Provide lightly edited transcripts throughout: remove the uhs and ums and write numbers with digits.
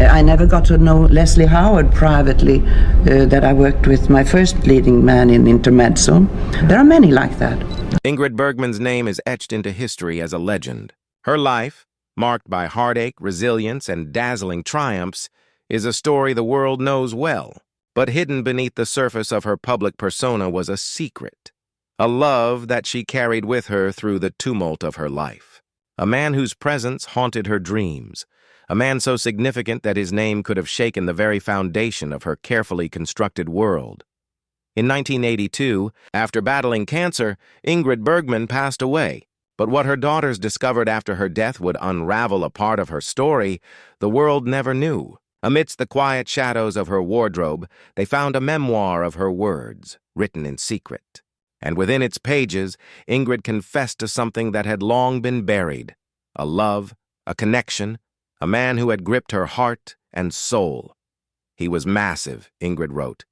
I never got to know Leslie Howard privately, that I worked with, my first leading man in Intermezzo. There are many like that. Ingrid Bergman's name is etched into history as a legend. Her life, marked by heartache, resilience, and dazzling triumphs, is a story the world knows well. But hidden beneath the surface of her public persona was a secret, a love that she carried with her through the tumult of her life. A man whose presence haunted her dreams, a man so significant that his name could have shaken the very foundation of her carefully constructed world. In 1982, after battling cancer, Ingrid Bergman passed away. But what her daughters discovered after her death would unravel a part of her story the world never knew. Amidst the quiet shadows of her wardrobe, they found a memoir of her words, written in secret. And within its pages, Ingrid confessed to something that had long been buried, a love, a connection, a man who had gripped her heart and soul. He was massive, Ingrid wrote,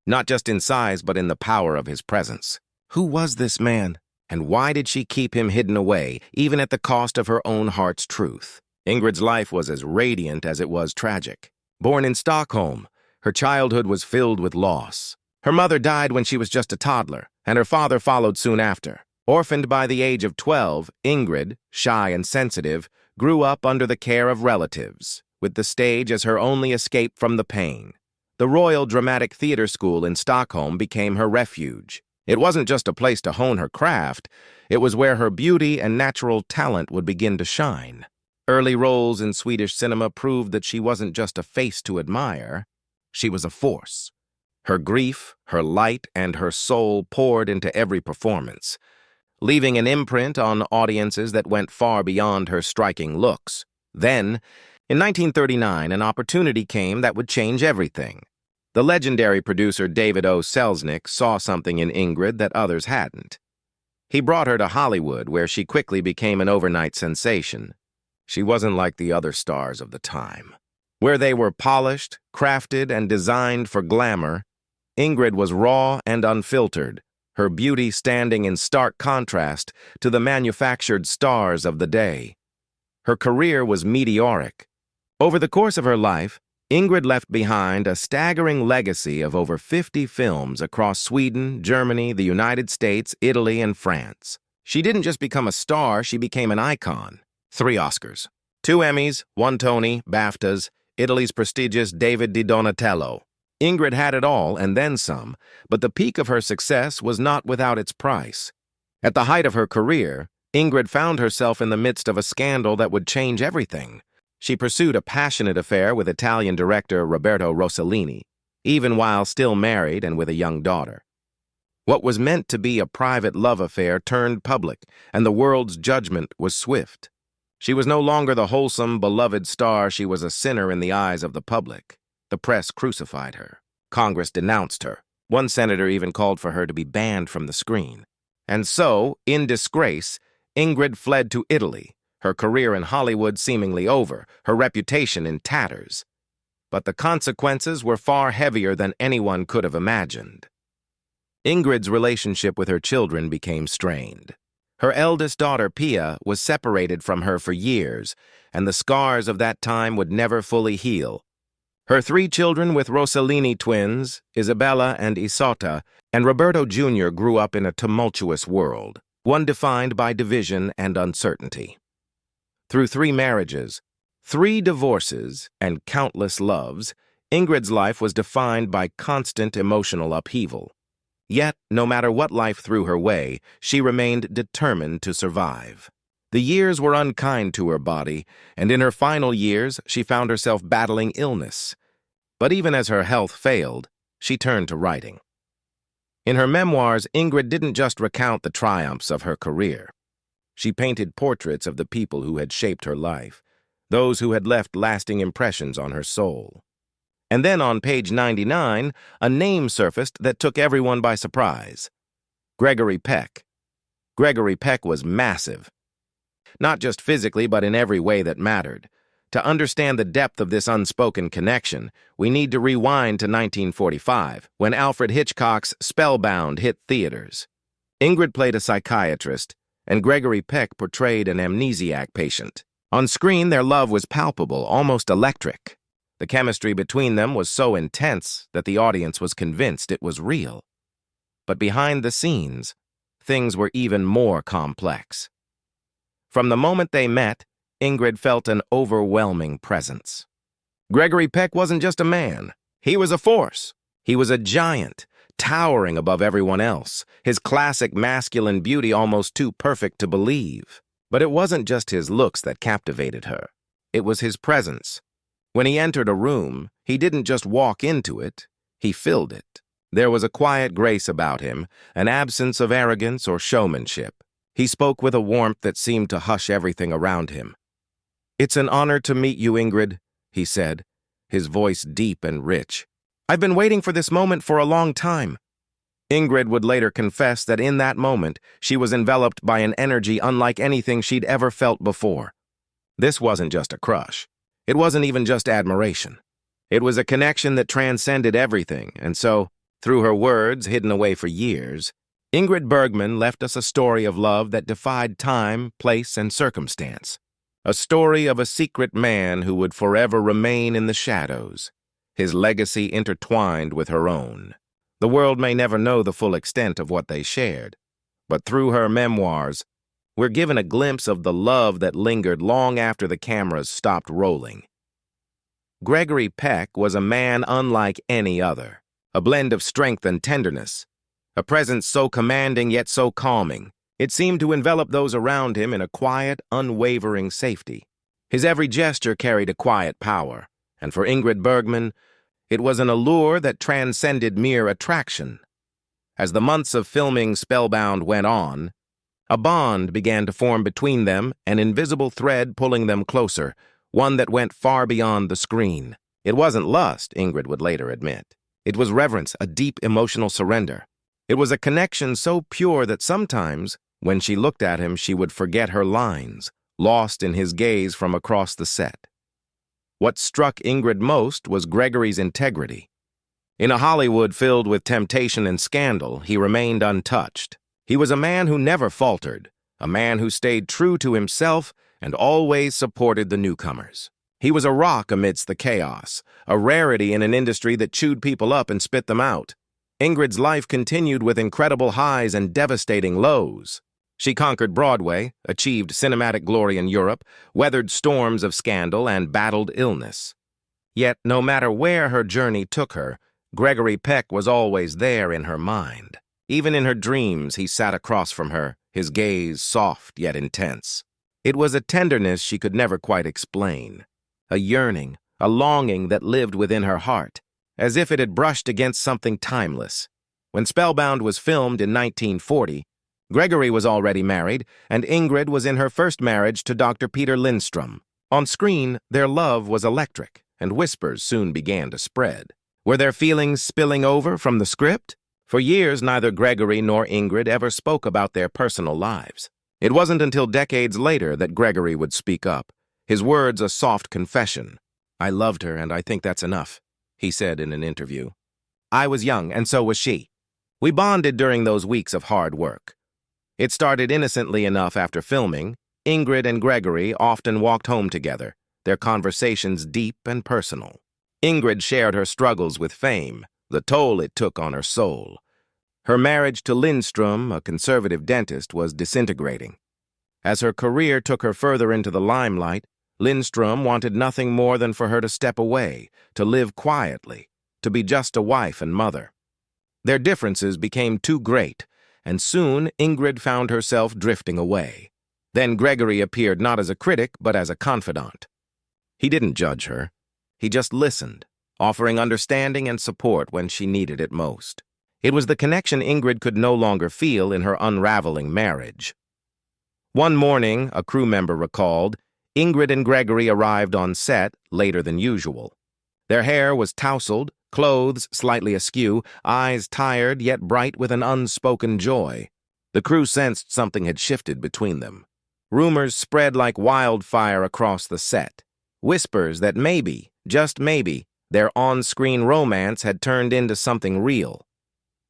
not just in size but in the power of his presence. Who was this man, and why did she keep him hidden away, even at the cost of her own heart's truth? Ingrid's life was as radiant as it was tragic. Born in Stockholm, her childhood was filled with loss. Her mother died when she was just a toddler, and her father followed soon after. Orphaned by the age of 12, Ingrid, shy and sensitive, grew up under the care of relatives, with the stage as her only escape from the pain. The Royal Dramatic Theatre School in Stockholm became her refuge. It wasn't just a place to hone her craft, it was where her beauty and natural talent would begin to shine. Early roles in Swedish cinema proved that she wasn't just a face to admire, she was a force. Her grief, her light, and her soul poured into every performance, leaving an imprint on audiences that went far beyond her striking looks. Then, in 1939, an opportunity came that would change everything. The legendary producer David O. Selznick saw something in Ingrid that others hadn't. He brought her to Hollywood, where she quickly became an overnight sensation. She wasn't like the other stars of the time. Where they were polished, crafted, and designed for glamour, Ingrid was raw and unfiltered, her beauty standing in stark contrast to the manufactured stars of the day. Her career was meteoric. Over the course of her life, Ingrid left behind a staggering legacy of over 50 films across Sweden, Germany, the United States, Italy, and France. She didn't just become a star, she became an icon. 3 Oscars, 2 Emmys, 1 Tony, BAFTAs, Italy's prestigious David di Donatello. Ingrid had it all and then some, but the peak of her success was not without its price. At the height of her career, Ingrid found herself in the midst of a scandal that would change everything. She pursued a passionate affair with Italian director Roberto Rossellini, even while still married and with a young daughter. What was meant to be a private love affair turned public, and the world's judgment was swift. She was no longer the wholesome, beloved star, she was a sinner in the eyes of the public. The press crucified her. Congress denounced her. One senator even called for her to be banned from the screen. And so, in disgrace, Ingrid fled to Italy, her career in Hollywood seemingly over, her reputation in tatters. But the consequences were far heavier than anyone could have imagined. Ingrid's relationship with her children became strained. Her eldest daughter, Pia, was separated from her for years, and the scars of that time would never fully heal. Her 3 children with Rossellini twins, Isabella and Isotta, and Roberto Jr. grew up in a tumultuous world, one defined by division and uncertainty. Through 3 marriages, 3 divorces, and countless loves, Ingrid's life was defined by constant emotional upheaval. Yet, no matter what life threw her way, she remained determined to survive. The years were unkind to her body, and in her final years, she found herself battling illness. But even as her health failed, she turned to writing. In her memoirs, Ingrid didn't just recount the triumphs of her career. She painted portraits of the people who had shaped her life, those who had left lasting impressions on her soul. And then on page 99, a name surfaced that took everyone by surprise. Gregory Peck. Gregory Peck was massive. Not just physically, but in every way that mattered. To understand the depth of this unspoken connection, we need to rewind to 1945, when Alfred Hitchcock's Spellbound hit theaters. Ingrid played a psychiatrist, and Gregory Peck portrayed an amnesiac patient. On screen, their love was palpable, almost electric. The chemistry between them was so intense that the audience was convinced it was real. But behind the scenes, things were even more complex. From the moment they met, Ingrid felt an overwhelming presence. Gregory Peck wasn't just a man. He was a force. He was a giant, towering above everyone else, his classic masculine beauty almost too perfect to believe. But it wasn't just his looks that captivated her. It was his presence. When he entered a room, he didn't just walk into it, he filled it. There was a quiet grace about him, an absence of arrogance or showmanship. He spoke with a warmth that seemed to hush everything around him. "It's an honor to meet you, Ingrid," he said, his voice deep and rich. "I've been waiting for this moment for a long time." Ingrid would later confess that in that moment, she was enveloped by an energy unlike anything she'd ever felt before. This wasn't just a crush. It wasn't even just admiration. It was a connection that transcended everything, and so, through her words hidden away for years, Ingrid Bergman left us a story of love that defied time, place, and circumstance. A story of a secret man who would forever remain in the shadows, his legacy intertwined with her own. The world may never know the full extent of what they shared, but through her memoirs, we're given a glimpse of the love that lingered long after the cameras stopped rolling. Gregory Peck was a man unlike any other, a blend of strength and tenderness, a presence so commanding yet so calming. It seemed to envelop those around him in a quiet, unwavering safety. His every gesture carried a quiet power, and for Ingrid Bergman, it was an allure that transcended mere attraction. As the months of filming Spellbound went on, a bond began to form between them, an invisible thread pulling them closer, one that went far beyond the screen. It wasn't lust, Ingrid would later admit. It was reverence, a deep emotional surrender. It was a connection so pure that sometimes, when she looked at him, she would forget her lines, lost in his gaze from across the set. What struck Ingrid most was Gregory's integrity. In a Hollywood filled with temptation and scandal, he remained untouched. He was a man who never faltered, a man who stayed true to himself and always supported the newcomers. He was a rock amidst the chaos, a rarity in an industry that chewed people up and spit them out. Ingrid's life continued with incredible highs and devastating lows. She conquered Broadway, achieved cinematic glory in Europe, weathered storms of scandal, and battled illness. Yet, no matter where her journey took her, Gregory Peck was always there in her mind. Even in her dreams, he sat across from her, his gaze soft yet intense. It was a tenderness she could never quite explain, a yearning, a longing that lived within her heart, as if it had brushed against something timeless. When Spellbound was filmed in 1940, Gregory was already married, and Ingrid was in her first marriage to Dr. Peter Lindstrom. On screen, their love was electric, and whispers soon began to spread. Were their feelings spilling over from the script? For years, neither Gregory nor Ingrid ever spoke about their personal lives. It wasn't until decades later that Gregory would speak up, his words a soft confession. "I loved her, and I think that's enough," he said in an interview. "I was young, and so was she. We bonded during those weeks of hard work." It started innocently enough after filming. Ingrid and Gregory often walked home together, their conversations deep and personal. Ingrid shared her struggles with fame, the toll it took on her soul. Her marriage to Lindstrom, a conservative dentist, was disintegrating. As her career took her further into the limelight, Lindstrom wanted nothing more than for her to step away, to live quietly, to be just a wife and mother. Their differences became too great, and soon Ingrid found herself drifting away. Then Gregory appeared not as a critic, but as a confidant. He didn't judge her. He just listened, offering understanding and support when she needed it most. It was the connection Ingrid could no longer feel in her unraveling marriage. One morning, a crew member recalled, Ingrid and Gregory arrived on set later than usual. Their hair was tousled, clothes slightly askew, eyes tired yet bright with an unspoken joy. The crew sensed something had shifted between them. Rumors spread like wildfire across the set. Whispers that maybe, just maybe, their on-screen romance had turned into something real.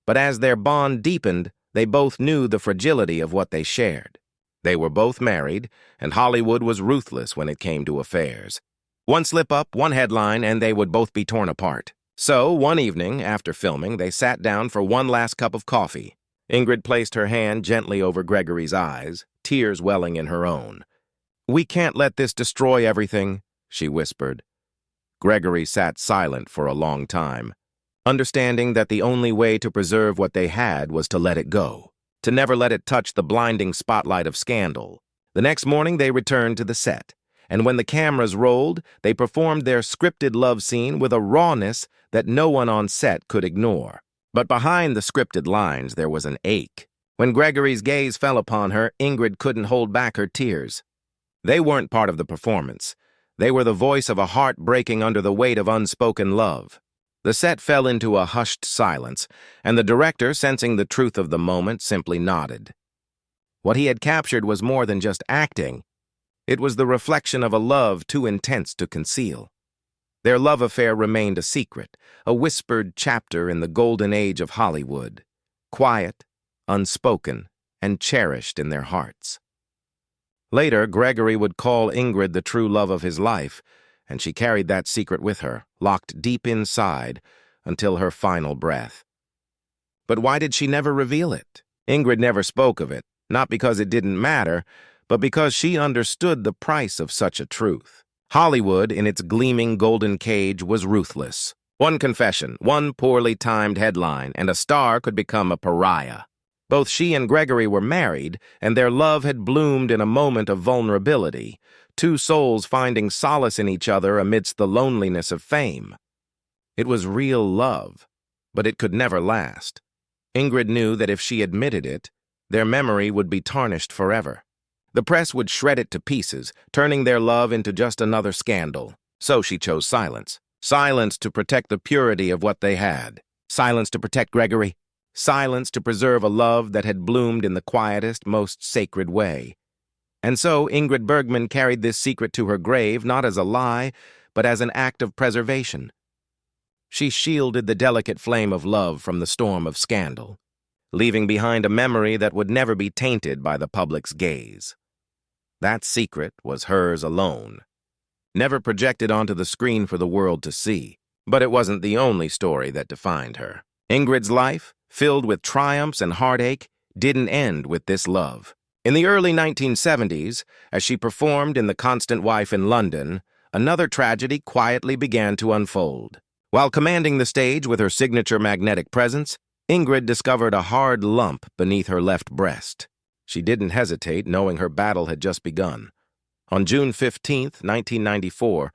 But as their bond deepened, they both knew the fragility of what they shared. They were both married, and Hollywood was ruthless when it came to affairs. One slip-up, one headline, and they would both be torn apart. So, one evening, after filming, they sat down for one last cup of coffee. Ingrid placed her hand gently over Gregory's eyes, tears welling in her own. "We can't let this destroy everything," she whispered. Gregory sat silent for a long time, understanding that the only way to preserve what they had was to let it go, to never let it touch the blinding spotlight of scandal. The next morning they returned to the set, and when the cameras rolled, they performed their scripted love scene with a rawness that no one on set could ignore. But behind the scripted lines there was an ache. When Gregory's gaze fell upon her, Ingrid couldn't hold back her tears. They weren't part of the performance. They were the voice of a heart breaking under the weight of unspoken love. The set fell into a hushed silence, and the director, sensing the truth of the moment, simply nodded. What he had captured was more than just acting. It was the reflection of a love too intense to conceal. Their love affair remained a secret, a whispered chapter in the golden age of Hollywood, quiet, unspoken, and cherished in their hearts. Later, Gregory would call Ingrid the true love of his life, and she carried that secret with her, locked deep inside, until her final breath. But why did she never reveal it? Ingrid never spoke of it, not because it didn't matter, but because she understood the price of such a truth. Hollywood, in its gleaming golden cage, was ruthless. One confession, one poorly timed headline, and a star could become a pariah. Both she and Gregory were married, and their love had bloomed in a moment of vulnerability, two souls finding solace in each other amidst the loneliness of fame. It was real love, but it could never last. Ingrid knew that if she admitted it, their memory would be tarnished forever. The press would shred it to pieces, turning their love into just another scandal. So she chose silence. Silence to protect the purity of what they had. Silence to protect Gregory. Silence to preserve a love that had bloomed in the quietest, most sacred way. And so Ingrid Bergman carried this secret to her grave, not as a lie, but as an act of preservation. She shielded the delicate flame of love from the storm of scandal, leaving behind a memory that would never be tainted by the public's gaze. That secret was hers alone, never projected onto the screen for the world to see. But it wasn't the only story that defined her. Ingrid's life, filled with triumphs and heartache, didn't end with this love. In the early 1970s, as she performed in The Constant Wife in London, another tragedy quietly began to unfold. While commanding the stage with her signature magnetic presence, Ingrid discovered a hard lump beneath her left breast. She didn't hesitate, knowing her battle had just begun. On June 15, 1994,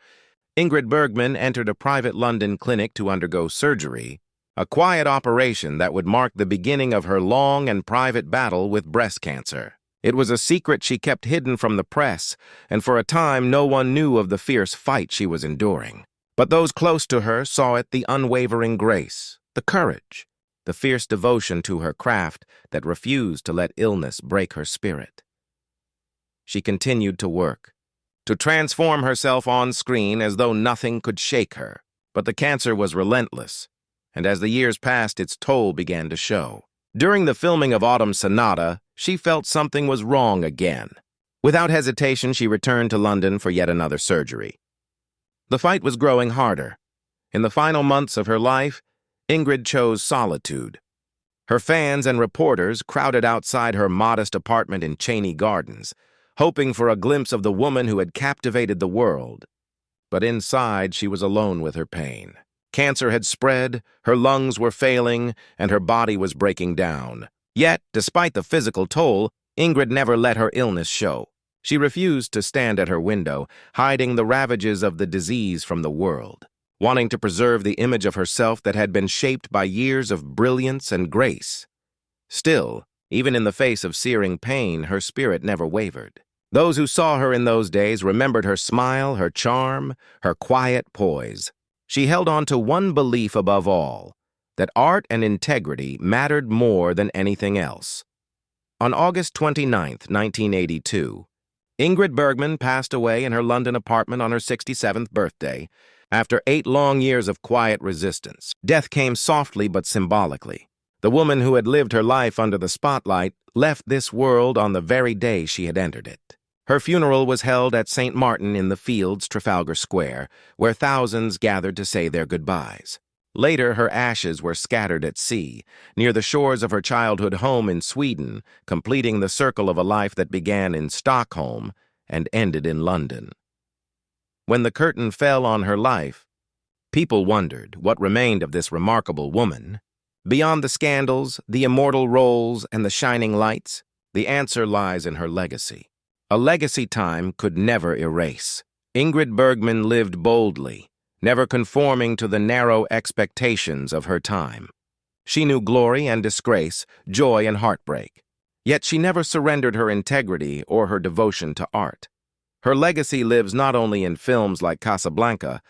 Ingrid Bergman entered a private London clinic to undergo surgery, a quiet operation that would mark the beginning of her long and private battle with breast cancer. It was a secret she kept hidden from the press, and for a time no one knew of the fierce fight she was enduring. But those close to her saw it the unwavering grace, the courage, the fierce devotion to her craft that refused to let illness break her spirit. She continued to work, to transform herself on screen as though nothing could shake her. But the cancer was relentless, and as the years passed, its toll began to show. During the filming of Autumn Sonata, she felt something was wrong again. Without hesitation, she returned to London for yet another surgery. The fight was growing harder. In the final months of her life, Ingrid chose solitude. Her fans and reporters crowded outside her modest apartment in Cheney Gardens, hoping for a glimpse of the woman who had captivated the world. But inside, she was alone with her pain. Cancer had spread, her lungs were failing, and her body was breaking down. Yet, despite the physical toll, Ingrid never let her illness show. She refused to stand at her window, hiding the ravages of the disease from the world, wanting to preserve the image of herself that had been shaped by years of brilliance and grace. Still, even in the face of searing pain, her spirit never wavered. Those who saw her in those days remembered her smile, her charm, her quiet poise. She held on to one belief above all, that art and integrity mattered more than anything else. On August 29, 1982, Ingrid Bergman passed away in her London apartment on her 67th birthday, after 8 long years of quiet resistance. Death came softly but symbolically. The woman who had lived her life under the spotlight left this world on the very day she had entered it. Her funeral was held at St. Martin in the Fields, Trafalgar Square, where thousands gathered to say their goodbyes. Later, her ashes were scattered at sea, near the shores of her childhood home in Sweden, completing the circle of a life that began in Stockholm and ended in London. When the curtain fell on her life, people wondered what remained of this remarkable woman. Beyond the scandals, the immortal roles, and the shining lights, the answer lies in her legacy. A legacy time could never erase. Ingrid Bergman lived boldly, never conforming to the narrow expectations of her time. She knew glory and disgrace, joy and heartbreak. Yet she never surrendered her integrity or her devotion to art. Her legacy lives not only in films like Casablanca,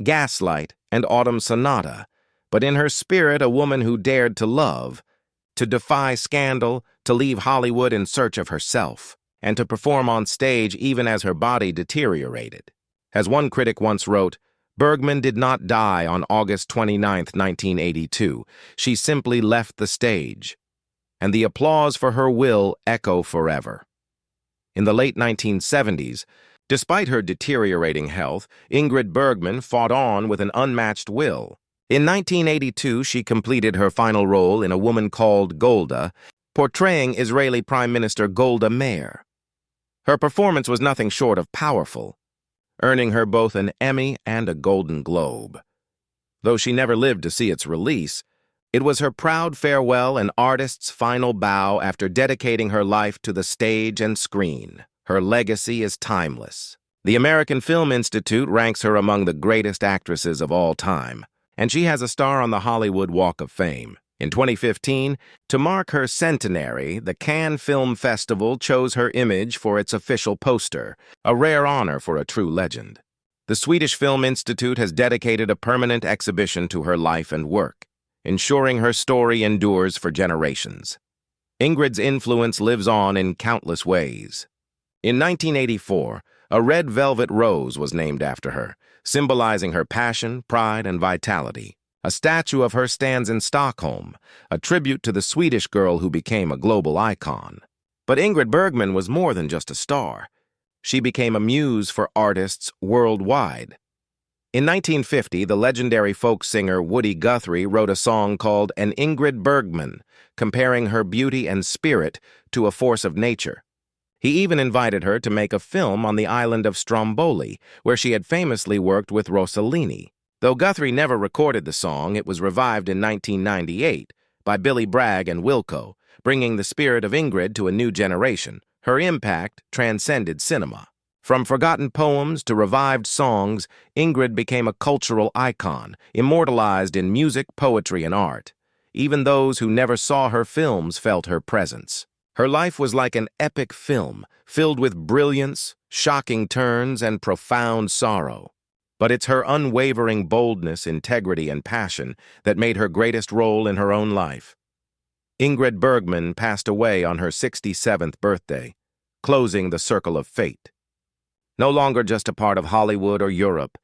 Gaslight, and Autumn Sonata, but in her spirit, a woman who dared to love, to defy scandal, to leave Hollywood in search of herself, and to perform on stage even as her body deteriorated. As one critic once wrote, Bergman did not die on August 29, 1982. She simply left the stage, and the applause for her will echo forever. In the late 1970s, despite her deteriorating health, Ingrid Bergman fought on with an unmatched will. In 1982, she completed her final role in A Woman Called Golda, portraying Israeli Prime Minister Golda Meir. Her performance was nothing short of powerful, earning her both an Emmy and a Golden Globe. Though she never lived to see its release, it was her proud farewell and artist's final bow after dedicating her life to the stage and screen. Her legacy is timeless. The American Film Institute ranks her among the greatest actresses of all time, and she has a star on the Hollywood Walk of Fame. In 2015, to mark her centenary, the Cannes Film Festival chose her image for its official poster, a rare honor for a true legend. The Swedish Film Institute has dedicated a permanent exhibition to her life and work, ensuring her story endures for generations. Ingrid's influence lives on in countless ways. In 1984, a red velvet rose was named after her, symbolizing her passion, pride, and vitality. A statue of her stands in Stockholm, a tribute to the Swedish girl who became a global icon. But Ingrid Bergman was more than just a star. She became a muse for artists worldwide. In 1950, the legendary folk singer Woody Guthrie wrote a song called An Ingrid Bergman, comparing her beauty and spirit to a force of nature. He even invited her to make a film on the island of Stromboli, where she had famously worked with Rossellini. Though Guthrie never recorded the song, it was revived in 1998 by Billy Bragg and Wilco, bringing the spirit of Ingrid to a new generation. Her impact transcended cinema. From forgotten poems to revived songs, Ingrid became a cultural icon, immortalized in music, poetry, and art. Even those who never saw her films felt her presence. Her life was like an epic film, filled with brilliance, shocking turns, and profound sorrow. But it's her unwavering boldness, integrity, and passion that made her greatest role in her own life. Ingrid Bergman passed away on her 67th birthday, closing the circle of fate. No longer just a part of Hollywood or Europe,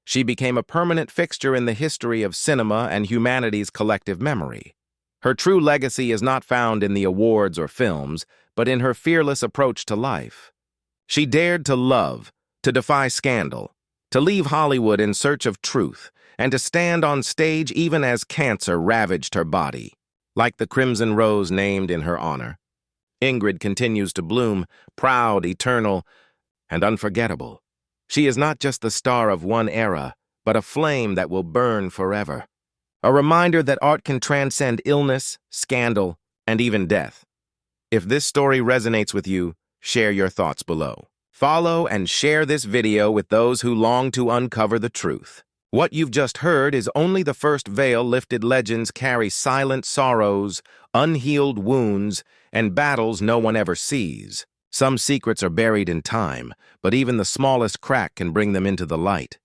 she became a permanent fixture in the history of cinema and humanity's collective memory. Her true legacy is not found in the awards or films, but in her fearless approach to life. She dared to love, to defy scandal, to leave Hollywood in search of truth, and to stand on stage even as cancer ravaged her body. Like the crimson rose named in her honor, Ingrid continues to bloom, proud, eternal, and unforgettable. She is not just the star of one era, but a flame that will burn forever. A reminder that art can transcend illness, scandal, and even death. If this story resonates with you, share your thoughts below. Follow and share this video with those who long to uncover the truth. What you've just heard is only the first veil. Lifted legends carry silent sorrows, unhealed wounds, and battles no one ever sees. Some secrets are buried in time, but even the smallest crack can bring them into the light.